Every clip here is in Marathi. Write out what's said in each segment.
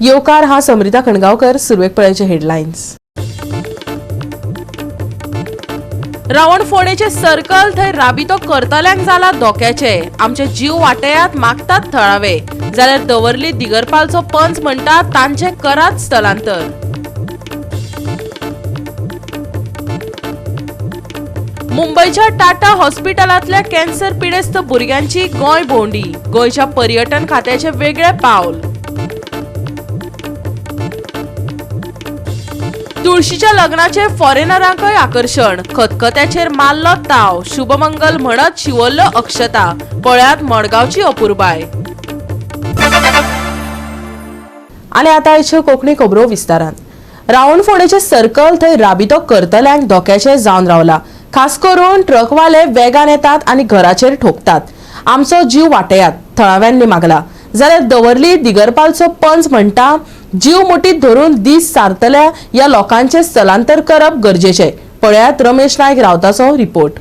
येवकार हा समृद्धा खणगावकर. सुरवेक पळयचे हेडलायन्स. रावणफोडेचे सर्कल थंय राबितो करतल्यांक जाला धोक्याचे. आमचे जीव वाटेयात मागतात थळावे जाल्यार दवर्ली दिगरपालचो पंच म्हणटा तांचे करात स्थलांतर. मुंबईच्या टाटा हॉस्पिटलांतल्या कॅन्सर पिडेस्त भुरग्यांची गोंय भोंवडी. गोंयच्या पर्यटन खात्याचे वेगळे पावल. तुळशीच्या लग्नाचे फॉरेनरांकय आकर्षण. खतखत्याचेर मारलो ताव. शुभमंगल म्हणत शिवल्लो अक्षता. पळ्यात मडगावची अपुरबाय. आनी आतां आयच्यो कोंकणी खबरो विस्तारान. रावणफोडेचे सर्कल थंय राबितो करतल्यांक धोक्याचे जावन रावला. खास करून ट्रकवाले वेगान येतात आनी घराचेर ठोकतात. आमचो जीव वाटेयात थळाव्यांनी मागला जाल्यार दवर्ली दिगरपालचो पंच म्हणटा जीव मुठीत धरून दीस सारतल्या ह्या लोकांचे स्थलांतर करप गरजेचे. पळयात रमेश नायक रावताचो रिपोर्ट.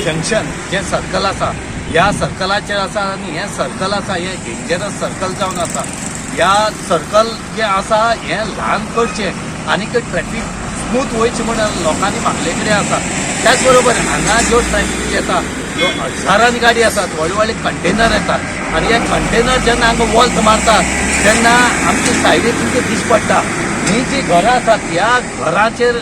जंक्शन जे सर्कल आसा ह्या सर्कलाचेर आसा आनी हें सर्कल आसा हें डेंजरस सर्कल जावन आसा. ह्या सर्कल जे आसा हें ल्हान करचें आनी ट्रॅफिक स्मूथ वयचें म्हणून लोकांनी मागले कडेन आसा. त्याच बरोबर हांगा ज्यो ट्रॅफिक येता ज्यो हजारांनी गाडी आसात व्हडले व्हडले कंटेनर येतात आनी हे कंटेनर जेन्ना हांगा वॉल्त मारतात तेन्ना आमचे सायडीक तुमकां दिश्टी पडटा ही जी घरां आसात ह्या घराचेर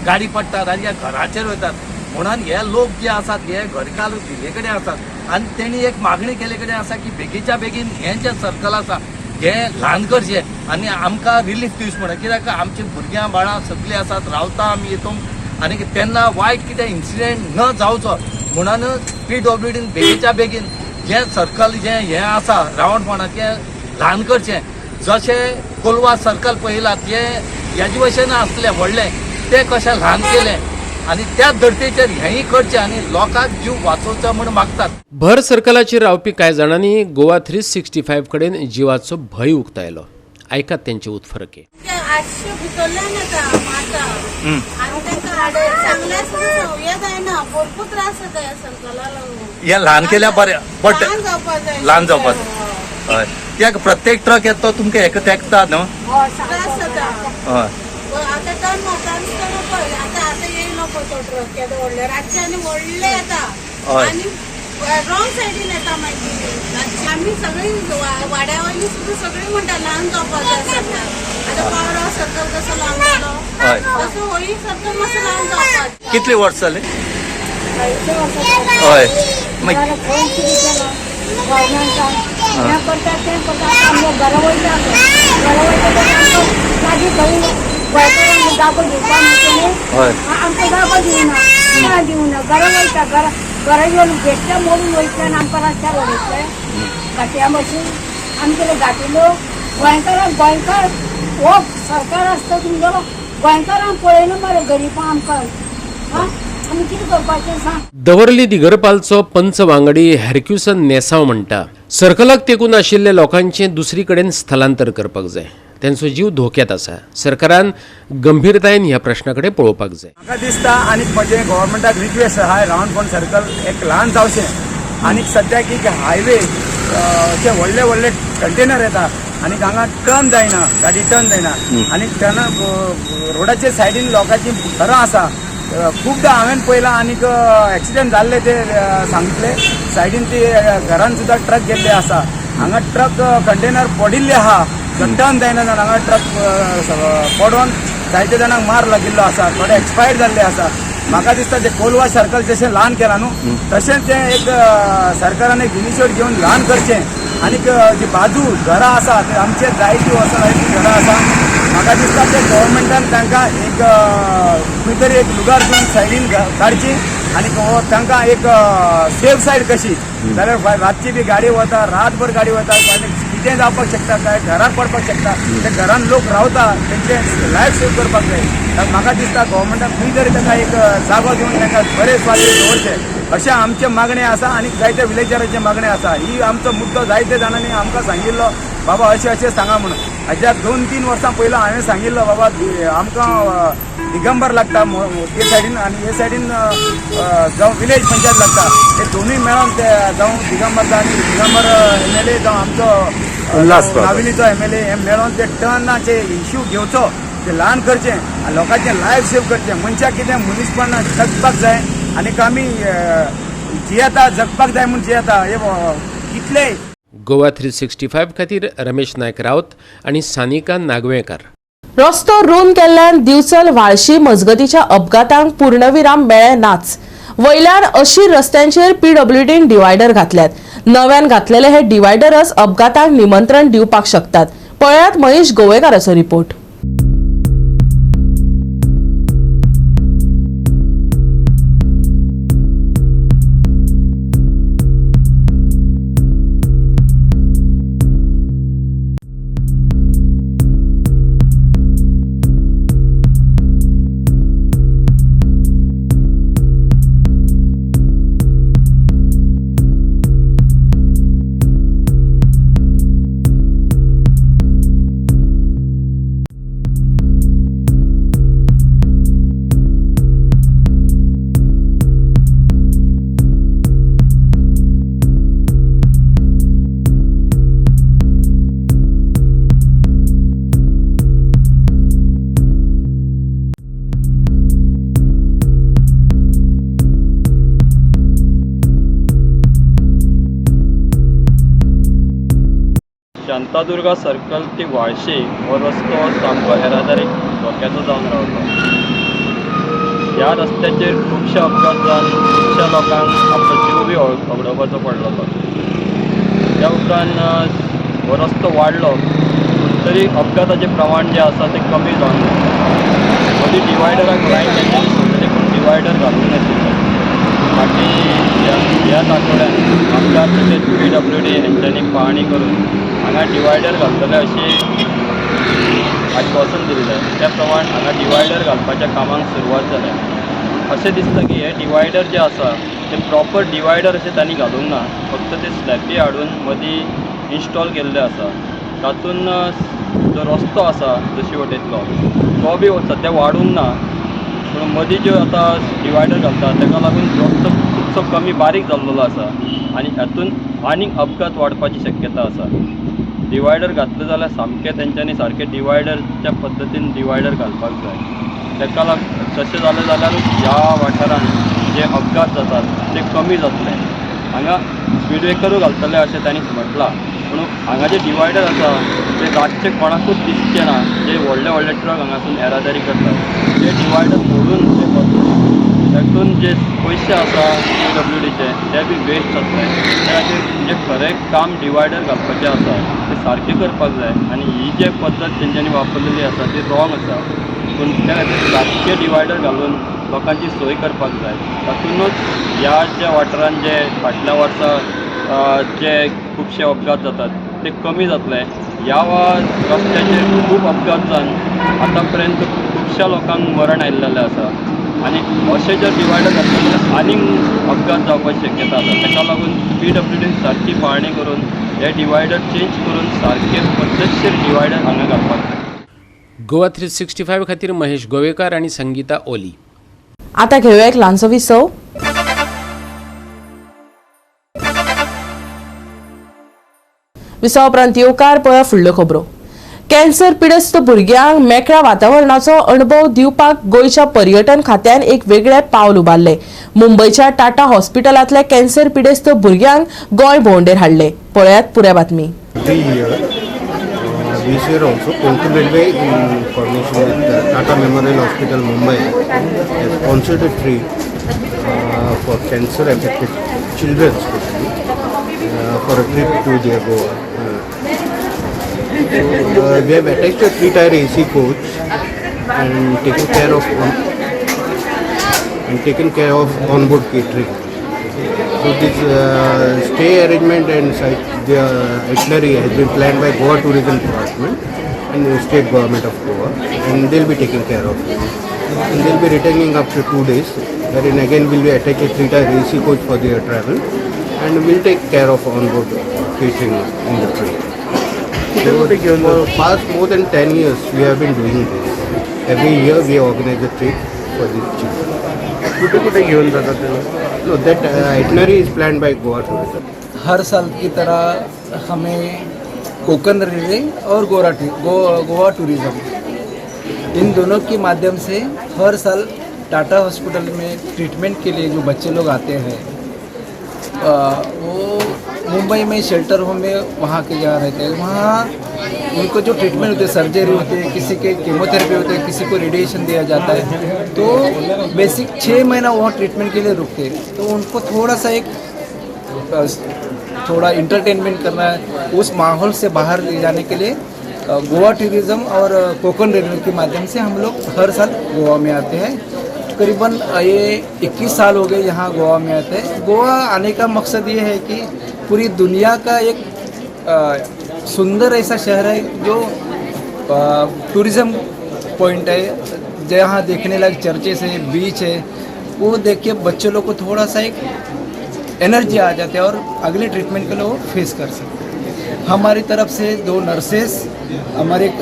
गाडी पडटात आनी ह्या घराचेर वयतात. म्हणून हे लोक जे आसात हे घरकाल दिले कडेन आसात आनी तेणी एक मागणी केले कडेन आसा की बेगीच्या बेगीन हें जें सर्कल आसा हें ल्हान करचें आनी आमकां रिलीफ दिवचें म्हणून. कित्याक आमची भुरग्यां बाळां सगळीं आसात रावता आमी हितून आनी तेन्ना वायट कितें इन्सिडेंट न जावचो म्हणून PWDन बेगीच्या बेगीन जें सर्कल जें हें आसा रावणफोणाचें ल्हान करचें. जशें कोलवा सर्कल पळयलां तें ह्याचे भशेन आसलें व्हडलें तें कशें ल्हान केलें आणि त्या धर्तेचेर हेंय करचें आनी लोकांक जीव वाचोवचो म्हूण मागतात. भर सर्कलाचेर रावपी कांय जाणांनी गोवा 365 कडेन जिवाचो भंय उक्तायलो. आयकात तेंचे उतफरके. हें ल्हान केल्या बरें बट ल्हान जावपाक हय कित्याक प्रत्येक ट्रक येता तो तुमकां हेका तेंकता न्हू. हय रॉंग सायडीन येता मागीर आमी सगळीं वाड्या वयली सुद्दां सगळीं म्हणटा ल्हान जावपाक जाय सर्कल. आतां पावडा सर्कल कसो ल्हान जालो तसो होळी सर्कल मातसो ल्हान जावपाक. कितले वर्स जाले? हय घरा येऊन भेटल्या मोडून वयतले आनी आमकां रस्त्यार उडयतले गाटया बसून आमचे गाठीलो गोंयकार हो सरकार आसता तुमचो गोंयकारांक पळयना मरे गरीबां आमकां आमी कितें करपाचें सांग. दवर्ली दिगरपालचो पंच वांगडी हॅरक्युसन नेसांव म्हणटा सर्कलाक तेंकून आशिल्ल्या लोकांचें दुसरी कडेन स्थलांतर करपाक जाय. त्यांचो जीव धोक्यात आसा. सरकारान गंभीरतायेन ह्या प्रश्ना कडेन पळोवपाक जाय. म्हाका दिसता आनी म्हजें गव्हर्मेंटाक रिक्वेस्ट आहा रावणफोंड सर्कल एक ल्हान जावचें आनी सद्याक एक हायवे जे व्हडले व्हडले कंटेनर येता आनी हांगा टर्न जायना गाडी टर्न जायना आनी टर्न रोडाचे सायडीन लोकांची घरां आसा. खूबदां हांवें पळयलां आनीक एक्सिडेंट जाल्ले ते सांगितले सायडीन ती घरान सुद्दां ट्रक गेल्ले आसा. हांगा ट्रक कंटेनर पडिल्ले आहा टर्न जायना जावन हांगा ट्रक पडोवन जायते जाणांक मार लागिल्लो आसा. थोडे एक्सपायर्ड जाल्ले आसा. म्हाका दिसता ते कोलवा सर्कल जशें ल्हान केलां न्हू तशेंच तें एक सरकारान एक इनिशिएट घेवन ल्हान करचें आनीक जी बाजू घरां आसा ते आमचे जायती वचून घरां आसा म्हाका दिसता ते गव्हर्मेंटान तांकां एक खंय तरी एक लुगार घेवन सायडीन काडची आनी तांकां एक सेफ सायड कशी जाल्यार रातची बी गाडी वता रातभर गाडी वता कितें जावपाक शकता काय घराक पडपाक शकता ते घरान लोक रावता तेंचे लायफ सेव करपाक जाय म्हाका दिसता गव्हर्मेंटान खंय तरी ताका एक जागो दिवन तांकां बरे स्वातंत्र्य दवरचें अशें आमचे मागणे आसा आनी जायते विलेजरांचे मागणे आसा ही आमचो मुद्दो जायते जाणांनी आमकां सांगिल्लो बाबा अशें सांगा म्हणून हाज्या 2-3 वर्सां पयलो हांवें सांगिल्लो बाबा आमकां दिगंबर लागता ते सायडीन आनी हे सायडीन जावं विलेज पंचायत लागता हे दोनूय मेळोन ते जावं दिगंबर आनी दिगंबर MLA जावं आमचो नाविलीचो MLA हे मेळोन ते टर्नाचे इश्यू घेवचो ते ल्हान करचें आनी लोकांचें लायफ सेव करचें मनशाक कितें मनीसपण जगपाक जाय आनीक आमी जियेता जगपाक जाय म्हूण जियेता हे कितले गोवा 365 खातीर रमेश नायक रावत आनी सानिका नागवेकर. रस्तो रूंद केल्ल्यान दिवचल वाळशी मजगतीच्या अपघातांक पूर्णविराम मेळ्ळे नाच. वयल्यान 80 रस्त्यांचेर PWDन डिवायडर घातल्यात. नव्यान घातलेले हे डिवायडरच अपघातांक निमंत्रण दिवपाक शकतात. पळयात महेश गोवेकाराचो रिपोर्ट. शांतादुर्गा सर्कल ती वाळशी हो रस्तो सामको येरादारीक धोक्याचो जावन रावता. ह्या रस्त्याचेर खुबशे अपघात जावन खुबश्या लोकांक आपलो जीव बी वगडोवपाचो पडलेलो. त्या उपरांत हो रस्तो वाडलो पूण तरी अपघाताचें प्रमाण जें आसा तें कमी जावन ना. मदीं डिवायडराक लायन केल्ली देखून डिवायडर घालूंक नाशिल्ले. बाकी ह्याच आठवड्यान आमकां तशेंच PWD हेंच्यांनी पाहणी करून हांगा डिवायडर घालतले अशी आश्वासन दिलें. त्या प्रमाण हांगा डिवायडर घालपाच्या कामाक सुरवात जाल्या. अशें दिसता की हे डिवायडर जे आसा ते प्रॉपर डिवायडर अशें तांणी घालूंक ना, फक्त ते स्लॅबी हाडून मदीं इन्स्टॉल केल्ले आसा. तातूंत जो रस्तो आसा दक्षिण वटेंतलो तो बी सद्या वाडूंक ना, पूण मदीं ज्यो आतां डिवायडर घालता ताका लागून रस्तो खुबसो कमी बारीक जाल्लो आसा आनी हातूंत आनीक अपघात वाडपाची शक्यता आसा. डिवायडर घातले जाल्यार सामकें तेंच्यांनी सारकें डिवायडरच्या पद्दतीन डिवायडर घालपाक जाय. ताका लागून तशें जालें जाल्यारूच ह्या वाठारांत जे अपघात जातात ते कमी जातले. हांगा स्पीड ब्रेकरूय घालतले अशें तांणी म्हटलां, पूण हांगा जे डिवायडर आसा ते रातचे कोणाकूच दिसचे ना. जे व्हडले व्हडले ट्रक हांगासून येरादारी करतात ते डिवायडर मोडून ते वतात. तातूंत जे पयशे आसा PWDचे ते बी वेस्ट जातले. त्या खातीर जे खरें काम डिवायडर घालपाचें आसा ते सारकें करपाक जाय आनी ही जे पद्दत तेंच्यांनी वापरलेली आसा ती रॉंग आसा. पूण त्या खातीर सारकें डिवायडर घालून लोकांची सोय करपाक जाय. तातूंतच ह्या ज्या वाठारांत जे फाटल्या वर्सा जे खुबशे अपघात जातात ते कमी जातले. ह्या रस्त्याचेर खूब अपघात जावन आतां पर्यंत खुबश्या लोकांक मरण आयिल्लें आसा आनी अशें जर डिवायडर घातले जाल्यार आनीक अपघात जावपाची शक्यता आसा. ताका लागून PWD सारकी पाहणी करून हे डिवायडर चेंज करून सारकें पद्दतशीर डिवायडर हांगा घालपाक जाय. गोवा 365 खातीर महेश गोवेकार आनी संगीता ओली. आता घेऊया एक ल्हानसो विसव. विसवा उपरांत येवकार पळया फुडल्यो खबरो. कॅन्सर पिडस्त भुरग्यांक मेकळ्या वातावरणाचो अणभव दिवपाक गोंयच्या पर्यटन खात्यान एक वेगळे पावल उबारले. मुंबयच्या टाटा हॉस्पिटलांतल्या कॅन्सर पिडेस्त भुरग्यांक गोंय भोंवडेर हाडले. पळयात पुऱ्या बातमी. This year also Konkan Railway in coordination with Tata Memorial Hospital Mumbai has sponsored a trip for cancer affected children especially for a trip to their Goa. We have attached a 3-tier AC coach and taken care of onboard catering. So this stay arrangement and the itinerary has been planned by Goa Tourism Department and the state government of Goa, and they'll be taking care of it. And they'll be returning after 2 days, wherein again we'll be attached a 3-tier AC coach for their travel, and we'll take care of onboard catering in the train. So for past more than 10 years we have been doing this. Every year we organize a trip for this children. No, that itinerary is planned by Goa Tourism. हर साल की तरह हमें कोकण रेलवे और गोवा टूरिज़्म इन दोनों के माध्यम से हर साल टाटा हॉस्पिटल में ट्रीटमेंट के लिए जो बच्चे लोग आते हैं वो मुंबई में शेल्टर होम में वहाँ के जहाँ रहते हैं, वहाँ उनको जो ट्रीटमेंट होते हैं, सर्जरी होती है, किसी के कीमोथेरेपी होते हैं, किसी को रेडिएशन दिया जाता है, तो बेसिक 6 महीना वहाँ ट्रीटमेंट के लिए रुकते हैं। तो उनको थोड़ा इंटरटेनमेंट करना है, उस माहौल से बाहर ले जाने के लिए गोवा टूरिज़्म और कोकण रेलवे के माध्यम से हम लोग हर साल गोवा में आते हैं। करीबन ये 21 साल हो गए यहाँ गोवा में आते हैं। गोवा आने का मकसद ये है कि पूरी दुनिया का एक सुंदर ऐसा शहर है जो टूरिज़्म पॉइंट है, जहाँ देखने लायक चर्चेस है, बीच है, वो देख के बच्चों लोग को थोड़ा सा एक एनर्जी आ जाती है और अगले ट्रीटमेंट के लिए वो फेस कर सकते हैं। हमारी तरफ से 2 नर्सेस, हमारे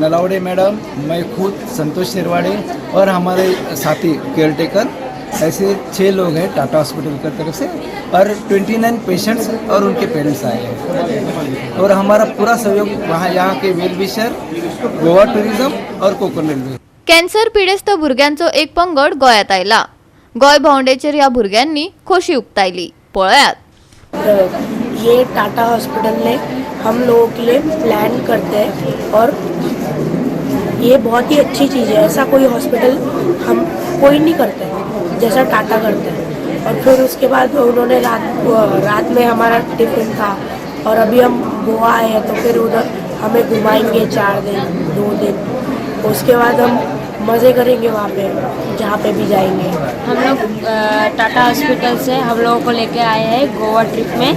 नलावड़े मैडम, मैं खुद संतोष शिरवाड़े और हमारे साथी केयरटेकर, ऐसे 6 लोग हैं टाटा हॉस्पिटल की तरफ से, और 29 पेशेंट्स और उनके पेरेंट्स आए हैं। और हमारा पूरा सहयोग यहाँ के वेल विशर, गोवा टूरिज़म और कोकण रेल्वे। कॅन्सर पिडेस्त भुरग्यांचो एक पंगड गोंयांत आयला। गोय भोंवडेचेर ह्या भुरग्यांनी खोशी उक्तायली। पळयात। ये टाटा हॉस्पिटल ने हम लोगों के लिए प्लान करते हैं और ये बहुत ही अच्छी चीज़ है। ऐसा कोई हॉस्पिटल हम कोई नहीं करते जैसा टाटा करते हैं। और फिर उसके बाद उन्होंने रात में हमारा टिफिन था और अभी हम गोवा आए हैं तो फिर उधर हमें घुमाएंगे 4 दिन 2 दिन, उसके बाद हम मज़े करेंगे वहाँ पे जहाँ पे भी जाएंगे। हम लोग टाटा हॉस्पिटल से हम लोगों को लेके आए हैं गोवा ट्रिप में।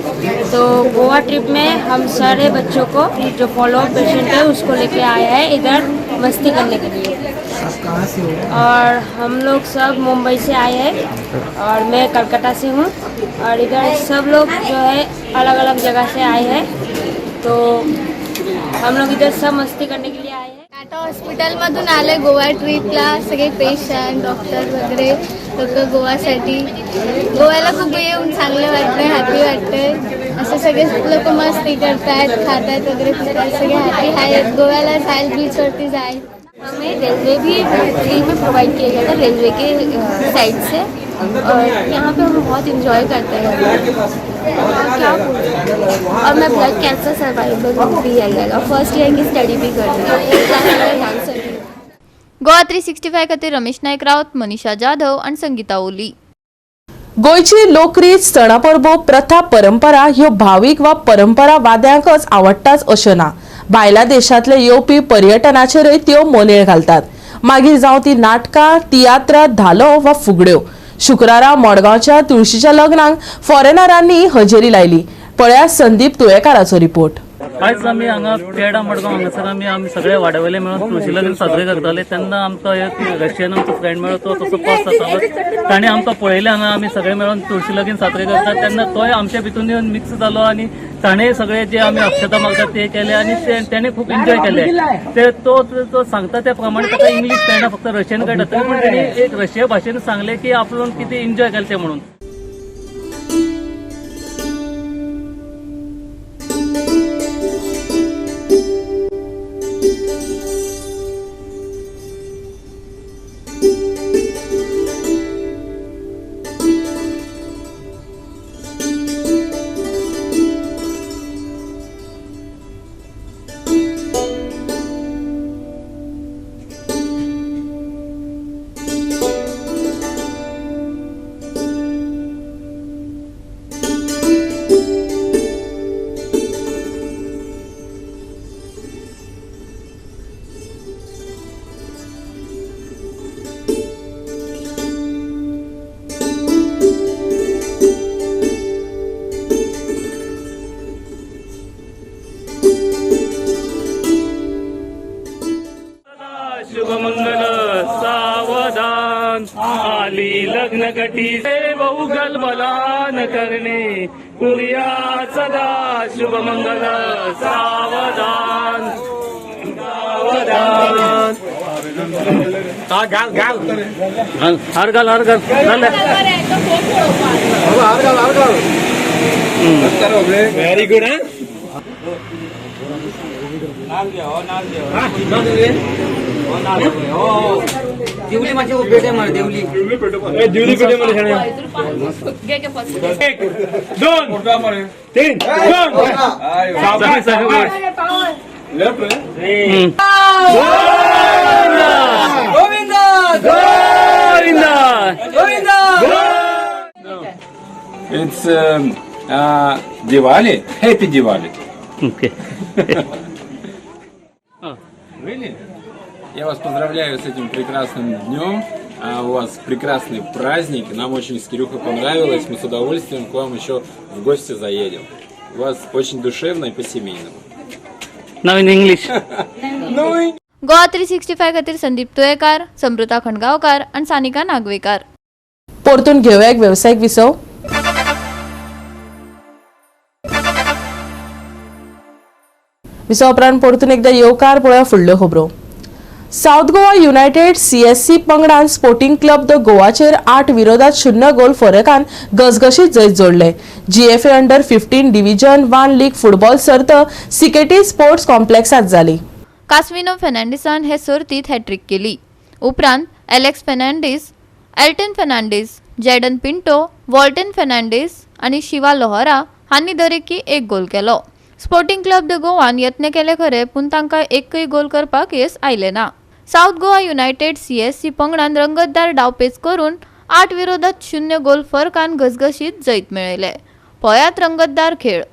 तो गोवा ट्रिप में हम सारे बच्चों को जो फॉलो अप पेशेंट है उसको लेके आए हैं इधर मस्ती करने के लिए। कहाँ से हो? और हम लोग सब मुंबई से आए हैं और मैं कलकत्ता से हूँ और इधर सब लोग जो है अलग अलग जगह से आए हैं। तो हम लोग इधर सब मस्ती करने के लिए आए हैं। टाटा हॉस्पिटलमधून आले गोवा ट्रिपला, सगळे पेशंट डॉक्टर वगैरे लोक गोवासाठी। गोव्याला खूप येऊन चांगलं वाटतंय, हॅपी वाटतंय। असे सगळे लोक मस्ती करतायत, खातायत वगैरे, पितायत, सगळे हॅपी आहेत। गोव्याला जायला बीचवरती जायला। हमें रेलवे भी फ्री में प्रोवाइड किया गया था रेलवे के साइड से और यहाँ पे हम बहुत इंजॉय करते हैं। और मैं ब्लड कैंसर सर्वाइवर भी है और फर्स्ट ईयर की स्टडी भी कर रही हूँ। गोवा 365 खातीर रमेश नायक रावत, मनीषा जाधव आणि संगीता ओली। गोयची लोकरीत सणा परबो प्रथा परंपरा ह्यो भावीक वा परंपरा वाद्यांकच आवडटाच अशें ना। भायल्या देशांतले येवपी पर्यटनाचेरय त्यो मोनेळ घालतात। मागीर जावं ती नाटकां, तियात्र, धालो वा फुगड्यो। शुक्रारा मडगांवच्या तुळशीच्या लग्नाक फॉरेनरांनी हजेरी लायली। पळया संदीप तुयेकाराचो रिपोर्ट। आयज आमी हांगा पेडा मडगांव हांगासर आमी सगळे वाड्यावयले मेळून तुळशी लग्न साजरे करताले। तेन्ना आमकां एक रशियन आमचो फ्रेंड मेळ्ळो, तो तसो पोस्ट आसलो। ताणें आमकां पळयलें हांगा आमी सगळे मेळून तुळशी लग्न साजरे करतात तेन्ना तोय आमच्या भितून येवन मिक्स जालो आनी ताणें सगळे जे आमी अक्षता मागतात ते केले आनी तेणें खूब एन्जॉय केले। ते तो सांगता त्या प्रमाणे ताका इंग्लीश कळना, फक्त रशियन कळटा, तरी पूण तेणी एक रशिया भाशेन सांगलें की आपूण कितें एन्जॉय केलें तें म्हणून। सावधान आली लग्न कटी बहुगल बलान करणे कुरिया सदा शुभ मंगल सावधान सावधान हार घाल झालं व्हेरी गुड देवली माझी बेटे मला देवली दिवली पेटे मध्ये एक दोन तीन It's Diwali. Happy Diwali. Okay. Really? Я вас поздравляю с этим прекрасным днем. У вас прекрасный праздник. Нам очень с Кирюхой понравилось. Мы с удовольствием к вам еще в гости заедем. У вас очень душевно и по-семейному. Now in English. Goa 365 खातीर संदीप तुयेकार, समृता खणगांवकार आणि सानिका नागवेकार. परतून घेऊया एक व्यावसायिक विसव. विसव उपरांत परतून एकदा येवकार पळोवया फुडल्यो खबरो. साउथ गोवा युनायटेड CSC पंगडान स्पोर्टिंग क्लब द गोवाचेर 8-0 गोल फरकान गसगशीत जैत जोडले. GFA under 15 division 1 league football सर्त सिकेटी स्पोर्ट्स कॉम्प्लेक्सात जाली. कास्मिनो फेर्नांडिसान हे सर्तीत हॅट्रिक केली. उपरांत एलेक्स फेर्नांडीस, एल्टन फेर्नांडीस, जॅडन पिंटो, वॉल्टन फेर्नांडीस आणि शिवा लोहारा हांनी दरेकी एक गोल केलो. स्पोर्टिंग क्लब द गोवान यत्न केले खरे पूण तांकां एकय गोल करपाक येस आयले ना. साउथ गोवा युनायटेड CSC पंगडान रंगतदार डावपेच करून 8-0 गोल फरकान घसघशीत जैत मेळयले. पळयात रंगतदार खेळ.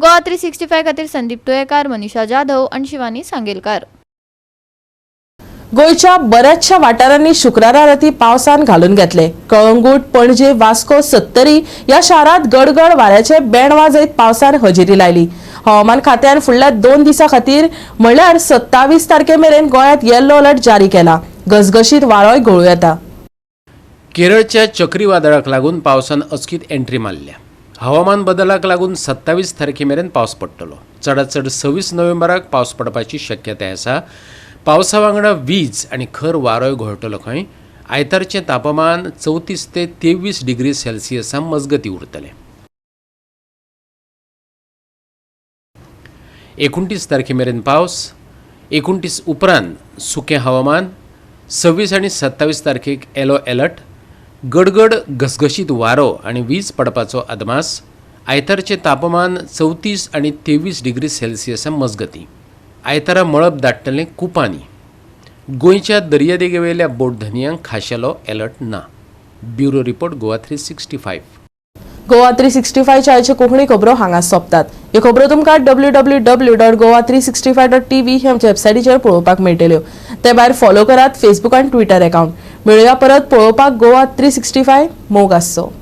गोवा 365 खातीर संदीप तुयेकार, मनीषा जाधव आणि शिवानी सांगेलकार. गोयच्या बऱ्याचशा वाठारांनी शुक्रारा राती पावसान घालून घेतले. कळंगूट, पणजे, वास्को, सत्तरी या शारांत गडगड वाऱ्याचे बेण वाजयत पावसान हजेरी लायली. हवामान खात्यान फुडल्या 2 दिसां खातीर म्हळ्यार 27 तारखे मेरेन गोंयांत येल्लो अलर्ट जारी केला. गसगशीत वारोय घोळूं येता. केरळच्या चक्रीवादळाक लागून पावसान अचकीत एंट्री मारल्या. हवामान बदलाक लागून 27 तारखे मेरेन पावस पडटलो. चडांत चड 26 नोव्हेंबराक पावस पडपाची शक्यताय आसा. पावसा वांगडा वीज आनी खर वारोय घोळटलो खंय. आयतारचें तापमान 34 ते 23 डिग्री सेल्सियसा मजगती उरतलें. 29 तारखे मेरेन पावस. 29 उपरांत सुकें हवामान. 26 आनी 27 तारखेक येलो अलर्ट. गडगड घसघशीत वारो आनी वीज पडपाचो अदमास. आयतारचें तापमान 34 आनी 23 डिग्री सेल्सियसा मजगती. आयतारा मळब दाटतलें कुपांनी. गोंयच्या दर्यादेगेवेल्या बोटधन्यांक खाशेलो अलर्ट ना. Bureau report Goa 365. गोवा 365 च्या कोंकणी खबरो हांगा सोंपतात. ह्यो खबरो तुमकां www.goa365.tv ह्या वेबसायटीचेर पळोवपाक मेळटल्यो. ते भायर फॉलो करात फेसबूक आनी ट्विटर अकाउंट. मेळुया परत पळोवपाक गोवा 365 मोग आसचो.